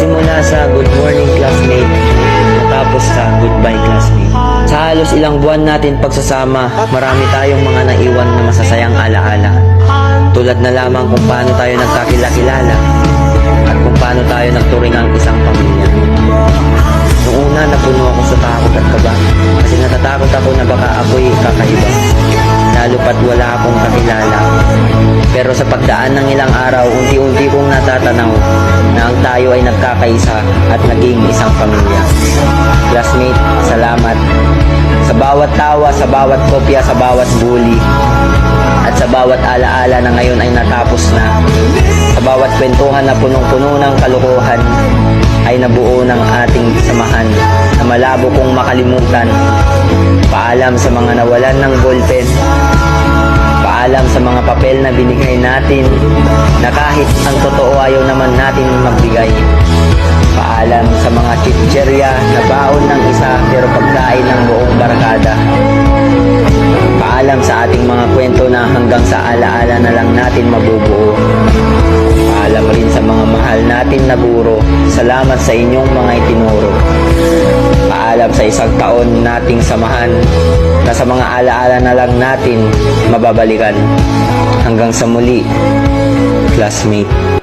Nagsimula sa good morning classmate, matapos sa goodbye classmate. Sa halos ilang buwan natin pagsasama, marami tayong mga naiwan na masasayang alaala. Tulad na lamang kung paano tayo nagkakilala at kung paano tayo nagturing ang isang pamilya. Noong una, napuno ako sa takot at kaba kasi natatakot ako na baka ako'y kakaiba, lalo pat wala akong kakilala. Pero sa pagdaan ng ilang araw, unti-unti kong natatanaw na ang tayo ay nagkakaisa at naging isang pamilya. Classmate, salamat. Sa bawat tawa, sa bawat kopya, sa bawat bully, at sa bawat alaala na ngayon ay natapos na, sa bawat kwentuhan na punong-puno ng kalokohan, ay nabuo ng ating samahan na malabo kong makalimutan. Paalam sa mga nawalan ng ballpen, paalam sa mga papel na binigay natin na kahit ang totoo ayaw naman natin magbigay. Paalam sa mga chicherya na baon ng isa pero pagkain ng buong barkada. Paalam sa ating mga kwento na hanggang sa alaala na lang natin mabubuo. Paalam rin sa mga mahal natin na guro, salamat sa inyong mga itinuro. Paalam sa isang taon nating samahan na sa mga alaala na lang natin mababalikan. Hanggang sa muli, classmate.